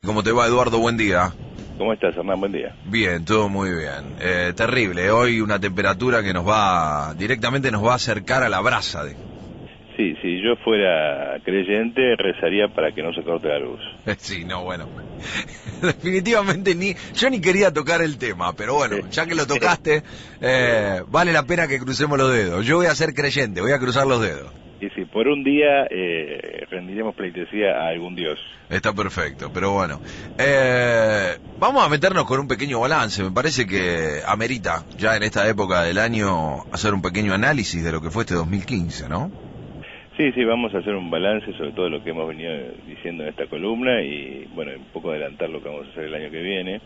¿Cómo te va, Eduardo? Buen día. ¿Cómo estás, Hernán? Buen día. Bien, todo muy bien. Terrible, hoy una temperatura que directamente nos va a acercar a la brasa. Sí, si yo fuera creyente, rezaría para que no se corte la luz. Sí, no, bueno. Definitivamente yo ni quería tocar el tema, pero bueno, ya que lo tocaste, vale la pena que crucemos los dedos. Yo voy a ser creyente, voy a cruzar los dedos. Y si por un día rendiremos pleitesía a algún dios. Está perfecto, pero bueno. Vamos a meternos con un pequeño balance. Me parece que amerita, ya en esta época del año, hacer un pequeño análisis de lo que fue este 2015, ¿no? Sí, vamos a hacer un balance sobre todo lo que hemos venido diciendo en esta columna y, bueno, un poco adelantar lo que vamos a hacer el año que viene.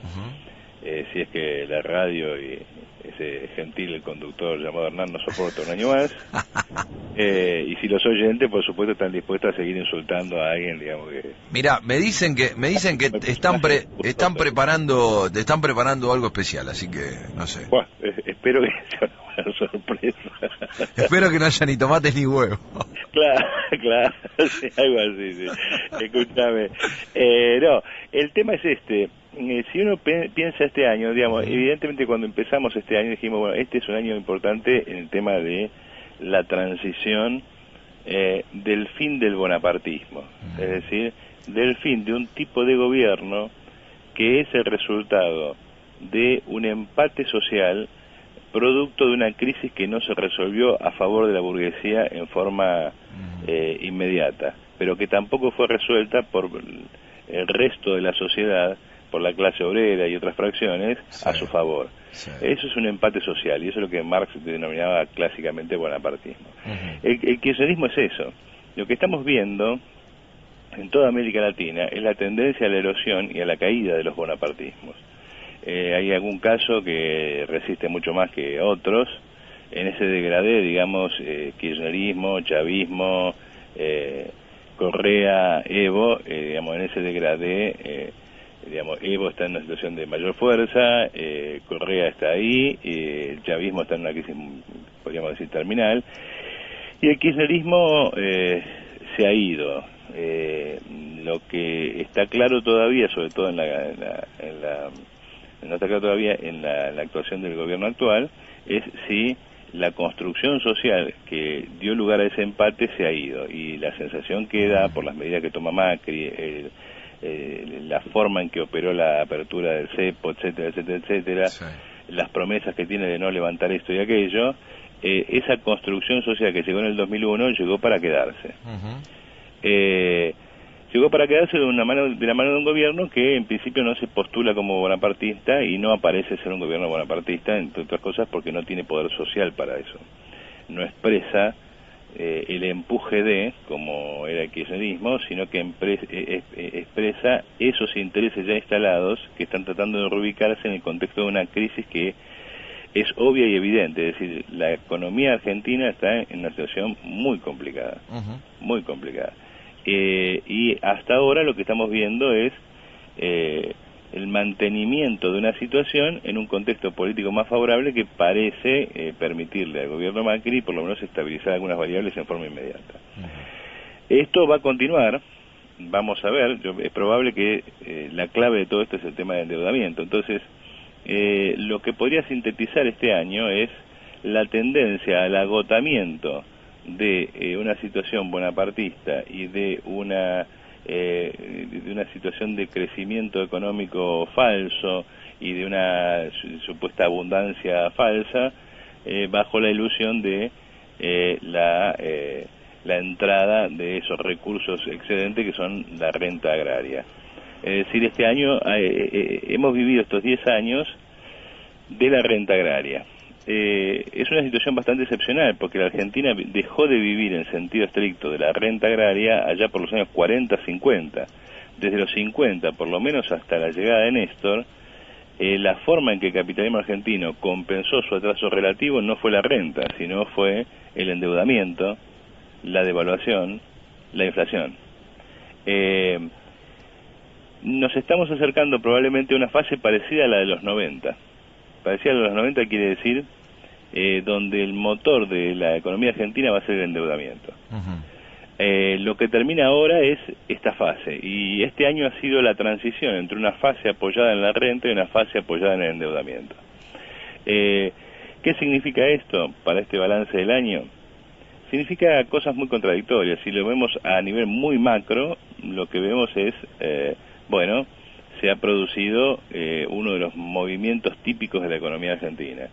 Si es que la radio y ese gentil conductor llamado Hernán no soporta un año más. Y si los oyentes, por supuesto, están dispuestos a seguir insultando a alguien, digamos que... Mira, me dicen que están preparando algo especial, así que no sé. Bueno, espero que sea una buena sorpresa. Espero que no haya ni tomates ni huevos. Claro, sí, algo así, sí. Escúchame. No, el tema es este. Si uno piensa este año, digamos, evidentemente cuando empezamos este año dijimos, bueno, este es un año importante en el tema de la transición del fin del bonapartismo, es decir, del fin de un tipo de gobierno que es el resultado de un empate social producto de una crisis que no se resolvió a favor de la burguesía en forma inmediata, pero que tampoco fue resuelta por el resto de la sociedad, por la clase obrera y otras fracciones, a su favor. Sí. Eso es un empate social, y eso es lo que Marx denominaba clásicamente bonapartismo. El kirchnerismo es eso. Lo que estamos viendo en toda América Latina es la tendencia a la erosión y a la caída de los bonapartismos. Hay algún caso que resiste mucho más que otros en ese degradé, digamos, kirchnerismo, chavismo, Correa, Evo, digamos, en ese degradé, digamos, Evo está en una situación de mayor fuerza, Correa está ahí, el chavismo está en una crisis, podríamos decir, terminal, y el kirchnerismo se ha ido. Lo que está claro todavía, sobre todo no está claro todavía en la actuación del gobierno actual, es si la construcción social que dio lugar a ese empate se ha ido, y la sensación que da por las medidas que toma Macri, la forma en que operó la apertura del cepo, etcétera, sí, las promesas que tiene de no levantar esto y aquello, esa construcción social que llegó en el 2001 llegó para quedarse. Llegó para quedarse de la mano de un gobierno que en principio no se postula como bonapartista y no aparece ser un gobierno bonapartista, entre otras cosas porque no tiene poder social para eso. No expresa el empuje de, como era el kirchnerismo, sino que expresa esos intereses ya instalados que están tratando de reubicarse en el contexto de una crisis que es obvia y evidente. Es decir, la economía argentina está en una situación muy complicada, muy complicada. Y hasta ahora lo que estamos viendo es el mantenimiento de una situación en un contexto político más favorable que parece permitirle al gobierno Macri por lo menos estabilizar algunas variables en forma inmediata. Esto va a continuar, vamos a ver, es probable que la clave de todo esto es el tema del endeudamiento. Entonces, lo que podría sintetizar este año es la tendencia al agotamiento de una situación bonapartista y de una situación de crecimiento económico falso y de una supuesta abundancia falsa, bajo la ilusión de la entrada de esos recursos excedentes que son la renta agraria. Es decir, este año hemos vivido estos 10 años de la renta agraria. Es una situación bastante excepcional porque la Argentina dejó de vivir en sentido estricto de la renta agraria allá por los años 40-50. Desde los 50, por lo menos hasta la llegada de Néstor, la forma en que el capitalismo argentino compensó su atraso relativo no fue la renta, sino fue el endeudamiento, la devaluación, la inflación. Nos estamos acercando probablemente a una fase parecida a la de los 90. Parecida a los 90 quiere decir donde el motor de la economía argentina va a ser el endeudamiento. Lo que termina ahora es esta fase, y este año ha sido la transición entre una fase apoyada en la renta y una fase apoyada en el endeudamiento. ¿Qué significa esto para este balance del año? Significa cosas muy contradictorias. Si lo vemos a nivel muy macro, lo que vemos es, bueno, se ha producido uno de los movimientos típicos de la economía argentina,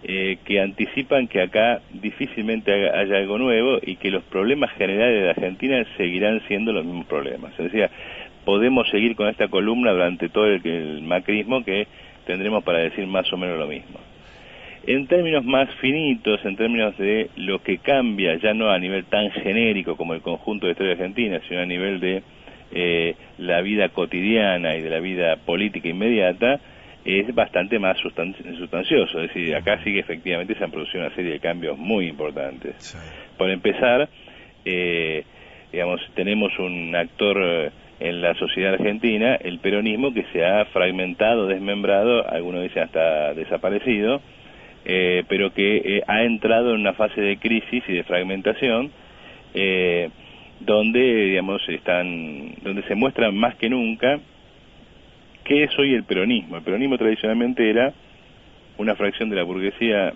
que anticipan que acá difícilmente haya algo nuevo y que los problemas generales de la Argentina seguirán siendo los mismos problemas. Es decir, podemos seguir con esta columna durante todo el macrismo, que tendremos para decir más o menos lo mismo. En términos más finitos, en términos de lo que cambia, ya no a nivel tan genérico como el conjunto de la historia argentina, sino a nivel de la vida cotidiana y de la vida política inmediata, es bastante más sustancioso. Es decir, acá sí que efectivamente se han producido una serie de cambios muy importantes. Sí. Por empezar, digamos, tenemos un actor en la sociedad argentina, el peronismo, que se ha fragmentado, desmembrado, algunos dicen hasta desaparecido, pero que ha entrado en una fase de crisis y de fragmentación, donde, digamos, donde se muestra más que nunca qué es hoy el peronismo. El peronismo tradicionalmente era una fracción de la burguesía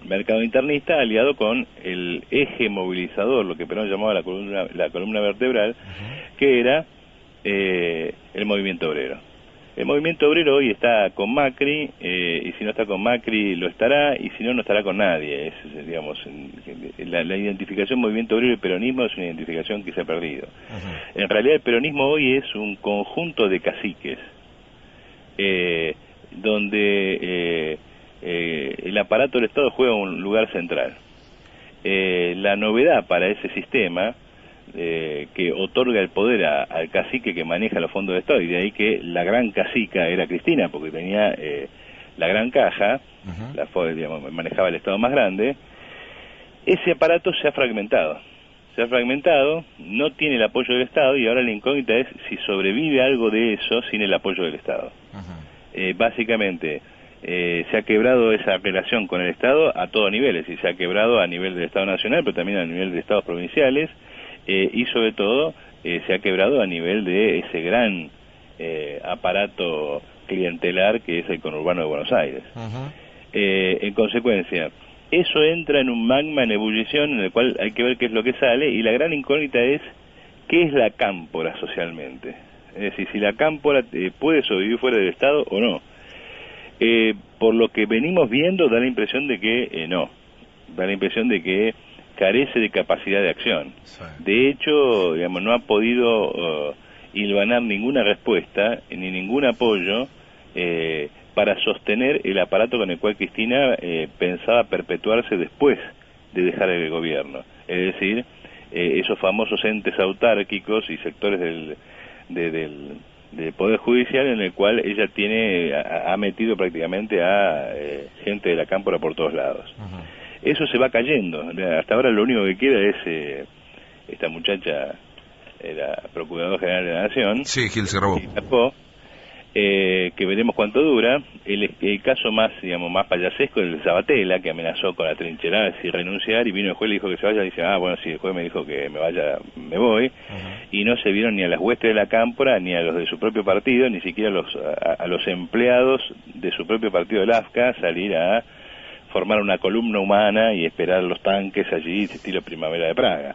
mercado internista aliado con el eje movilizador, lo que Perón llamaba la columna vertebral, que era el movimiento obrero. El movimiento obrero hoy está con Macri, y si no está con Macri lo estará, y si no, no estará con nadie. Digamos, la identificación movimiento obrero y peronismo es una identificación que se ha perdido. En realidad el peronismo hoy es un conjunto de caciques, donde el aparato del Estado juega un lugar central. La novedad para ese sistema que otorga el poder al cacique que maneja los fondos de Estado, y de ahí que la gran cacica era Cristina, porque tenía la gran caja, digamos, manejaba el Estado más grande. Ese aparato se ha fragmentado, no tiene el apoyo del Estado, y ahora la incógnita es si sobrevive algo de eso sin el apoyo del Estado. Básicamente se ha quebrado esa relación con el Estado a todos niveles, y se ha quebrado a nivel del Estado nacional, pero también a nivel de estados provinciales, y sobre todo se ha quebrado a nivel de ese gran aparato clientelar que es el conurbano de Buenos Aires. En consecuencia, eso entra en un magma en ebullición en el cual hay que ver qué es lo que sale, y la gran incógnita es qué es la cámpora socialmente. Es decir, si la cámpora puede sobrevivir fuera del Estado o no. Por lo que venimos viendo, da la impresión de que no. Da la impresión de que carece de capacidad de acción. Sí. De hecho, digamos, no ha podido hilvanar ninguna respuesta ni ningún apoyo para sostener el aparato con el cual Cristina pensaba perpetuarse después de dejar el gobierno. Es decir, esos famosos entes autárquicos y sectores del Poder Judicial, en el cual ella ha metido prácticamente a gente de la cámpora por todos lados. Eso se va cayendo. Hasta ahora lo único que queda es esta muchacha, la Procuradora General de la Nación. Sí, Gil Cerró. Que veremos cuánto dura. El caso más, digamos, más payasesco es el de Sabatella, que amenazó con atrincherarse y renunciar, y vino el juez y le dijo que se vaya, y dice, bueno, si el juez me dijo que me vaya, me voy. Y no se vieron ni a las huestes de la cámpora, ni a los de su propio partido, ni siquiera a los empleados de su propio partido del AFCA salir a formar una columna humana y esperar los tanques allí, estilo Primavera de Praga.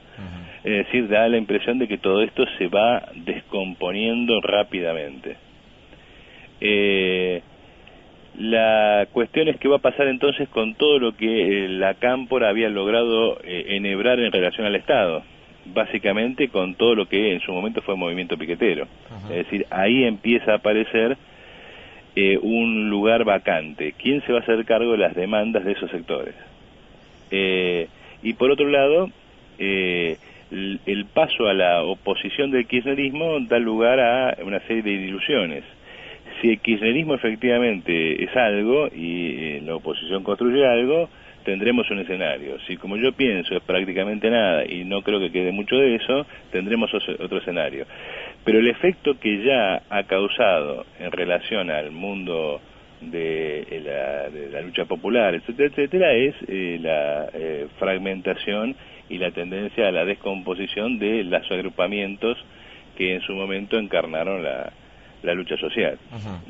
Es decir, da la impresión de que todo esto se va descomponiendo rápidamente. La cuestión es qué va a pasar entonces con todo lo que la cámpora había logrado enhebrar en relación al Estado, básicamente con todo lo que en su momento fue el movimiento piquetero. Es decir, ahí empieza a aparecer un lugar vacante. ¿Quién se va a hacer cargo de las demandas de esos sectores? Y por otro lado, el paso a la oposición del kirchnerismo da lugar a una serie de ilusiones. Si el kirchnerismo efectivamente es algo y la oposición construye algo, tendremos un escenario. Si, como yo pienso, es prácticamente nada y no creo que quede mucho de eso, tendremos otro escenario. Pero el efecto que ya ha causado en relación al mundo de la lucha popular, etcétera, etcétera, es la fragmentación y la tendencia a la descomposición de los agrupamientos que en su momento encarnaron la lucha social.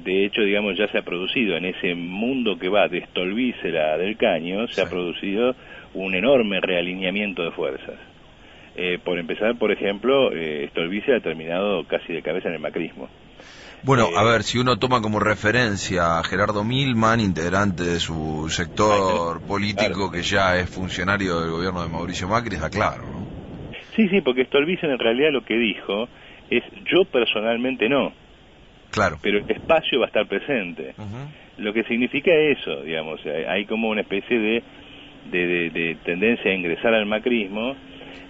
De hecho, digamos, ya se ha producido en ese mundo que va de Stolbizer a Del Caño, se ha producido un enorme realineamiento de fuerzas. Por empezar, por ejemplo, Stolbizer ha terminado casi de cabeza en el macrismo. Bueno, a ver, si uno toma como referencia a Gerardo Milman, integrante de su sector político, que ya es funcionario del gobierno de Mauricio Macri, está claro, ¿no? Sí, sí, porque Stolbizer en realidad lo que dijo es: yo personalmente no. Claro. Pero el espacio va a estar presente. Lo que significa eso, digamos, hay como una especie de tendencia a ingresar al macrismo,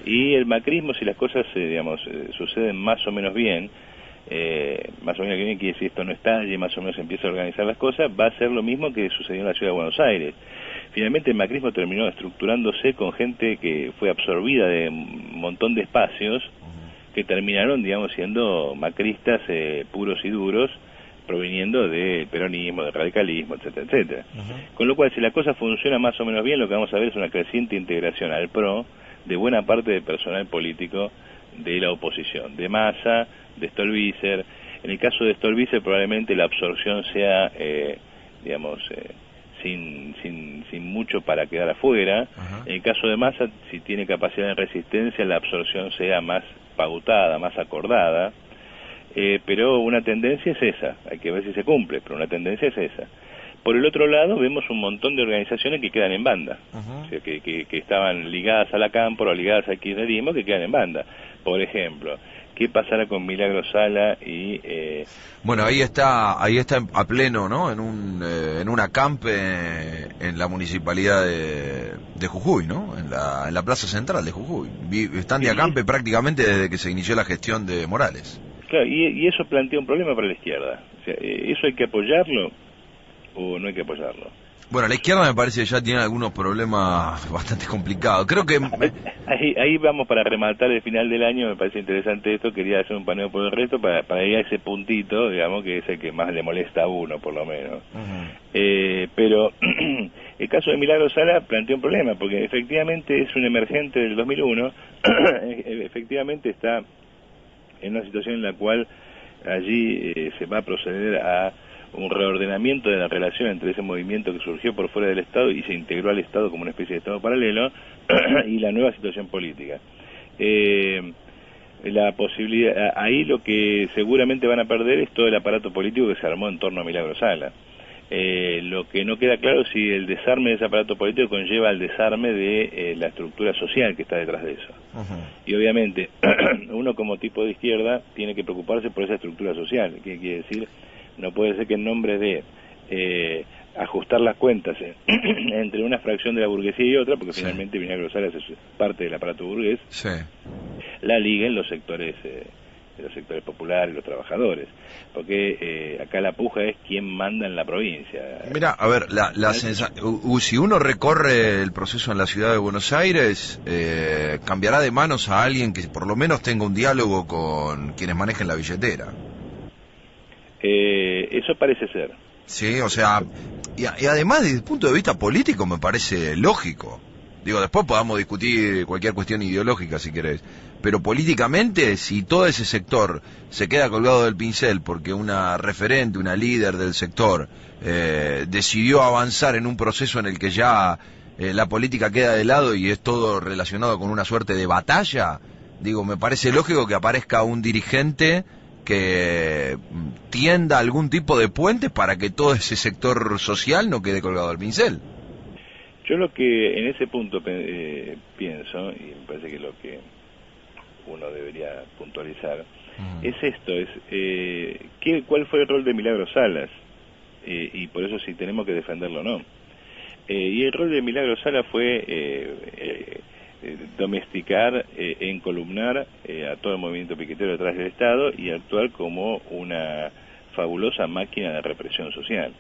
y el macrismo, si las cosas, digamos, suceden más o menos bien, más o menos bien, que si esto no estalle, más o menos empieza a organizar las cosas, va a ser lo mismo que sucedió en la ciudad de Buenos Aires. Finalmente el macrismo terminó estructurándose con gente que fue absorbida de un montón de espacios, que terminaron, digamos, siendo macristas puros y duros, proviniendo del peronismo, del radicalismo, etcétera, etcétera. Con lo cual, si la cosa funciona más o menos bien, lo que vamos a ver es una creciente integración al PRO de buena parte del personal político de la oposición, de Massa, de Stolbizer. En el caso de Stolbizer probablemente la absorción sea, digamos, sin mucho para quedar afuera. En el caso de Massa, si tiene capacidad de resistencia, la absorción sea más pautada, más acordada, pero una tendencia es esa, hay que ver si se cumple, pero una tendencia es esa. Por el otro lado, vemos un montón de organizaciones que quedan en banda, o sea, que estaban ligadas a la Cámpora o ligadas al kirchnerismo, que quedan en banda. Por ejemplo, ¿qué pasará con Milagro Sala y...? Bueno, ahí está a pleno, ¿no? En un acampe en la municipalidad de Jujuy, ¿no? En la plaza central de Jujuy. Están de acampe prácticamente desde que se inició la gestión de Morales. Claro, y eso plantea un problema para la izquierda. O sea, ¿eso hay que apoyarlo o no hay que apoyarlo? Bueno, la izquierda me parece que ya tiene algunos problemas bastante complicados. Creo que... Ahí vamos para rematar el final del año, me parece interesante esto, quería hacer un paneo por el resto para ir a ese puntito, digamos, que es el que más le molesta a uno, por lo menos. Pero el caso de Milagro Sala plantea un problema, porque efectivamente es un emergente del 2001, efectivamente está en una situación en la cual allí se va a proceder a un reordenamiento de la relación entre ese movimiento que surgió por fuera del Estado y se integró al Estado como una especie de Estado paralelo y la nueva situación política. La posibilidad, ahí lo que seguramente van a perder es todo el aparato político que se armó en torno a Milagro Sala. Lo que no queda claro es si el desarme de ese aparato político conlleva el desarme de la estructura social que está detrás de eso. Y obviamente uno como tipo de izquierda tiene que preocuparse por esa estructura social. ¿Qué quiere decir? No puede ser que en nombre de ajustar las cuentas entre una fracción de la burguesía y otra, porque finalmente Milagro Sala es parte del aparato burgués, la liguen los sectores populares, los trabajadores, porque acá la puja es quién manda en la provincia. Mira, a ver, si uno recorre el proceso en la ciudad de Buenos Aires, cambiará de manos a alguien que por lo menos tenga un diálogo con quienes manejen la billetera. Eso parece ser. Sí, o sea, y además desde el punto de vista político me parece lógico. Digo, después podamos discutir cualquier cuestión ideológica si querés, pero políticamente, si todo ese sector se queda colgado del pincel porque una referente, una líder del sector decidió avanzar en un proceso en el que ya la política queda de lado y es todo relacionado con una suerte de batalla, digo, me parece lógico que aparezca un dirigente que tienda algún tipo de puente para que todo ese sector social no quede colgado del pincel. Yo lo que en ese punto pienso, y me parece que es lo que uno debería puntualizar, es esto, ¿cuál fue el rol de Milagro Salas? Y por eso si tenemos que defenderlo o no. Y el rol de Milagro Sala fue domesticar, encolumnar a todo el movimiento piquetero detrás del Estado y actuar como una fabulosa máquina de represión social.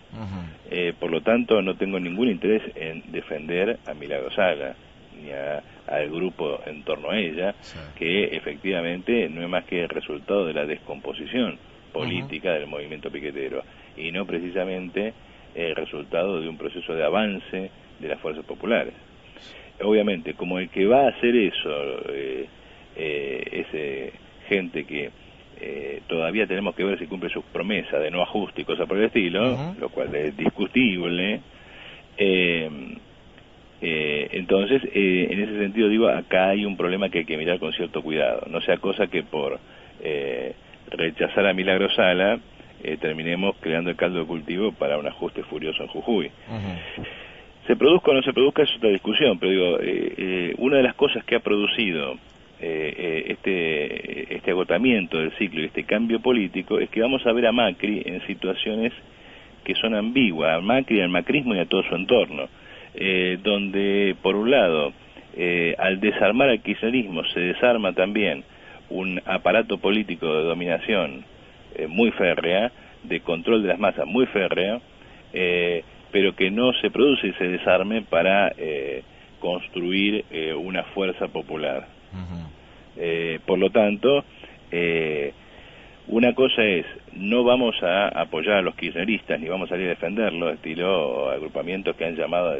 Por lo tanto, no tengo ningún interés en defender a Milagro Sala ni al grupo en torno a ella, que efectivamente no es más que el resultado de la descomposición política del movimiento piquetero y no precisamente resultado de un proceso de avance de las fuerzas populares. Obviamente, como el que va a hacer eso es gente que todavía tenemos que ver si cumple sus promesas de no ajuste y cosas por el estilo, lo cual es discutible. Entonces, en ese sentido digo, acá hay un problema que hay que mirar con cierto cuidado. No sea cosa que por rechazar a Milagro Sala terminemos creando el caldo de cultivo para un ajuste furioso en Jujuy. Se produzca o no se produzca es otra discusión, pero digo, una de las cosas que ha producido este agotamiento del ciclo y este cambio político es que vamos a ver a Macri en situaciones que son ambiguas, a Macri, al macrismo y a todo su entorno, donde por un lado al desarmar al kirchnerismo se desarma también un aparato político de dominación muy férrea, de control de las masas muy férrea, pero que no se produce ese desarme para construir una fuerza popular. Por lo tanto, una cosa es, no vamos a apoyar a los kirchneristas ni vamos a salir a defenderlos, estilo agrupamientos que han llamado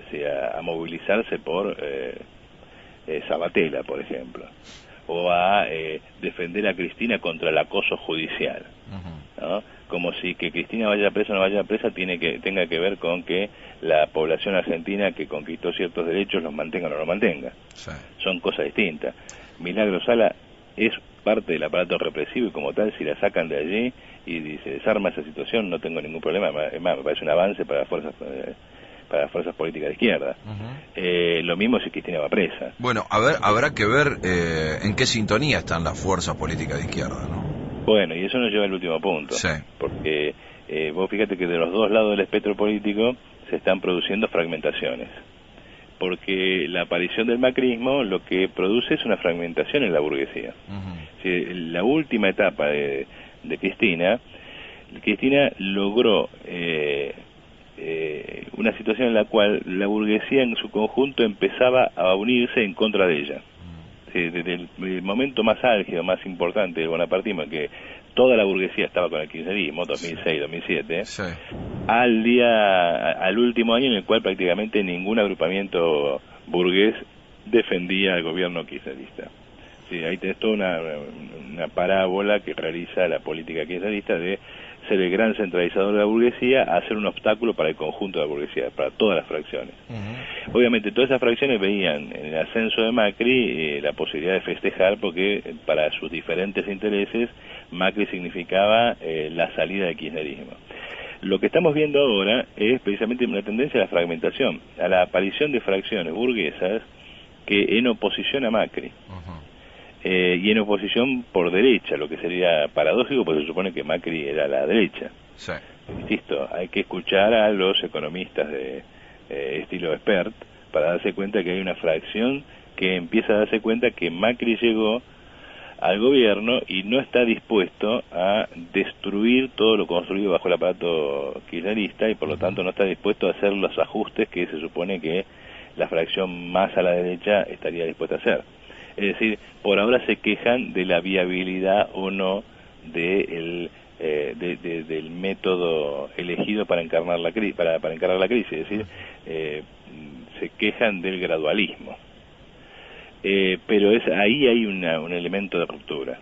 a movilizarse por Sabatella, por ejemplo, o a defender a Cristina contra el acoso judicial, ¿no? Como si que Cristina vaya presa o no vaya presa tenga que ver con que la población argentina que conquistó ciertos derechos los mantenga o no los mantenga. Sí. Son cosas distintas. Milagro Sala es parte del aparato represivo y como tal, si la sacan de allí y se desarma esa situación, no tengo ningún problema. Es más, me parece un avance para las fuerzas políticas de izquierda. Lo mismo si Cristina va presa. Bueno, a ver, habrá que ver en qué sintonía están las fuerzas políticas de izquierda, ¿no? Bueno, y eso nos lleva al último punto. Sí. Porque vos fíjate que de los dos lados del espectro político se están produciendo fragmentaciones. Porque la aparición del macrismo lo que produce es una fragmentación en la burguesía. La última etapa de Cristina logró una situación en la cual la burguesía en su conjunto empezaba a unirse en contra de ella. Desde el momento más álgido, más importante del bonapartismo, en que toda la burguesía estaba con el kirchnerismo, 2006, 2007, sí, al último año en el cual prácticamente ningún agrupamiento burgués defendía al gobierno kirchnerista. Sí, ahí tenés toda una parábola que realiza la política kirchnerista de ser el gran centralizador de la burguesía a ser un obstáculo para el conjunto de la burguesía, para todas las fracciones. Obviamente todas esas fracciones veían en el ascenso de Macri la posibilidad de festejar porque para sus diferentes intereses Macri significaba la salida del kirchnerismo. Lo que estamos viendo ahora es precisamente una tendencia a la fragmentación, a la aparición de fracciones burguesas que en oposición a Macri. Y en oposición por derecha, lo que sería paradójico porque se supone que Macri era la derecha. Sí. Insisto, hay que escuchar a los economistas de estilo expert para darse cuenta que hay una fracción que empieza a darse cuenta que Macri llegó al gobierno y no está dispuesto a destruir todo lo construido bajo el aparato kirchnerista y por lo tanto no está dispuesto a hacer los ajustes que se supone que la fracción más a la derecha estaría dispuesta a hacer. Es decir, por ahora se quejan de la viabilidad o no del método elegido para encarnar la crisis, para encarar la crisis, es decir, se quejan del gradualismo. Pero ahí hay un elemento de ruptura.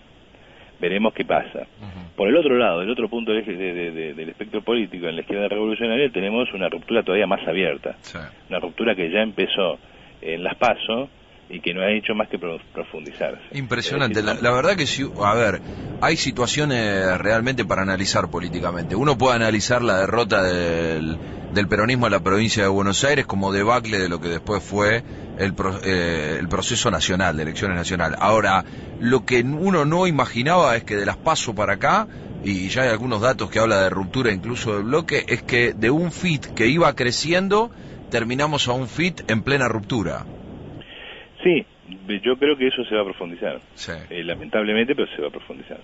Veremos qué pasa. Por el otro lado, del otro punto del espectro político, en la izquierda revolucionaria, tenemos una ruptura todavía más abierta. Sí. Una ruptura que ya empezó en las PASO y que no ha hecho más que profundizarse. Impresionante. La verdad que sí, a ver, hay situaciones realmente para analizar políticamente. Uno puede analizar la derrota del peronismo en la provincia de Buenos Aires como debacle de lo que después fue el proceso nacional, de elecciones nacional. Ahora, lo que uno no imaginaba es que de las PASO para acá, y ya hay algunos datos que habla de ruptura incluso del bloque, es que de un FIT que iba creciendo, terminamos a un FIT en plena ruptura. Sí, yo creo que eso se va a profundizar, sí. Lamentablemente, pero se va a profundizar,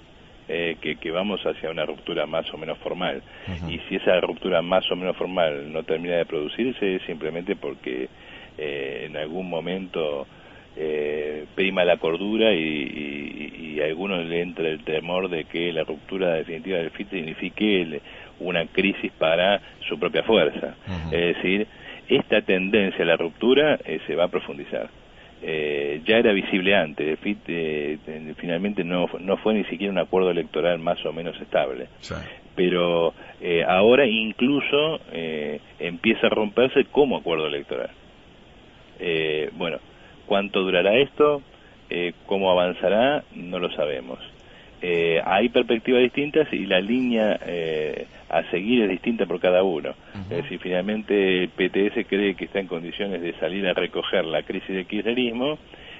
que vamos hacia una ruptura más o menos formal, y si esa ruptura más o menos formal no termina de producirse es simplemente porque en algún momento prima la cordura y a algunos le entra el temor de que la ruptura definitiva del FIT signifique una crisis para su propia fuerza. Uh-huh. Es decir, esta tendencia a la ruptura se va a profundizar. Ya era visible antes. El FIT finalmente no fue ni siquiera un acuerdo electoral más o menos estable. Sí. Pero ahora incluso empieza a romperse como acuerdo electoral. Bueno, ¿cuánto durará esto? ¿Cómo avanzará? No lo sabemos. Hay perspectivas distintas y la línea a seguir es distinta por cada uno. Uh-huh. Es decir, finalmente el PTS cree que está en condiciones de salir a recoger la crisis del kirchnerismo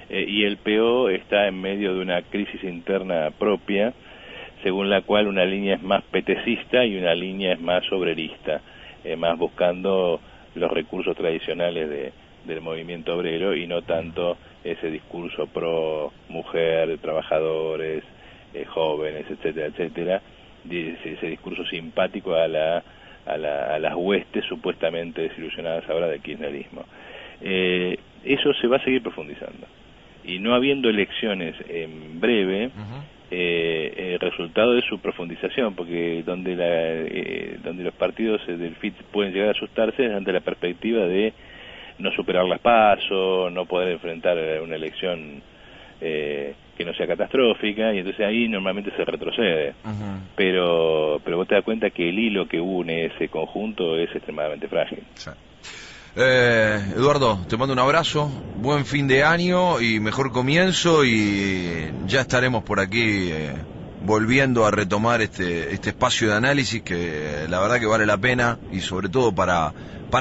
y el PO está en medio de una crisis interna propia, según la cual una línea es más petecista y una línea es más obrerista, más buscando los recursos tradicionales del movimiento obrero y no tanto ese discurso pro mujer, trabajadores, jóvenes, etcétera, etcétera, ese discurso simpático a las huestes supuestamente desilusionadas ahora del kirchnerismo. Eso se va a seguir profundizando. Y no habiendo elecciones en breve, el resultado es su profundización, porque donde los partidos del FIT pueden llegar a asustarse es ante la perspectiva de no superar las PASO, no poder enfrentar una elección que no sea catastrófica, y entonces ahí normalmente se retrocede. Uh-huh. Pero vos te das cuenta que el hilo que une ese conjunto es extremadamente frágil. Sí. Eduardo, te mando un abrazo, buen fin de año y mejor comienzo, y ya estaremos por aquí volviendo a retomar este espacio de análisis que la verdad que vale la pena, y sobre todo para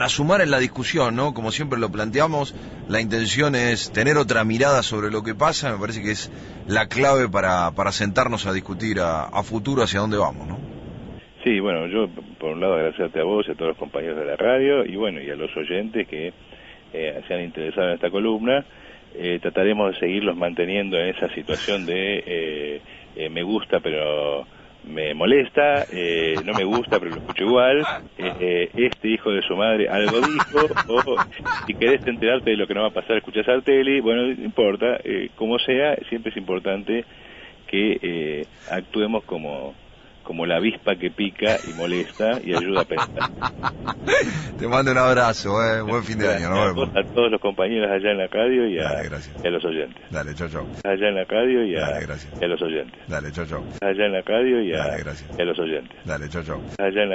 sumar en la discusión, ¿no? Como siempre lo planteamos, la intención es tener otra mirada sobre lo que pasa. Me parece que es la clave para sentarnos a discutir a futuro hacia dónde vamos, ¿no? Sí, bueno, yo por un lado agradecerte a vos y a todos los compañeros de la radio, y bueno, y a los oyentes que se han interesado en esta columna. Trataremos de seguirlos manteniendo en esa situación de me gusta pero me molesta, no me gusta pero lo escucho igual, este hijo de su madre algo dijo, o si querés enterarte de lo que no va a pasar, escuchás Artelli. Bueno, no importa, como sea, siempre es importante que actuemos como la avispa que pica y molesta y ayuda a pensar. Te mando un abrazo, buen fin de año. A todos los compañeros allá en la radio y a los oyentes. Dale, chau, chau. Allá en la radio y a los oyentes. Dale, chau, chau. Allá en la radio y a Dale, gracias. los oyentes. Dale, chau, chau. Allá en la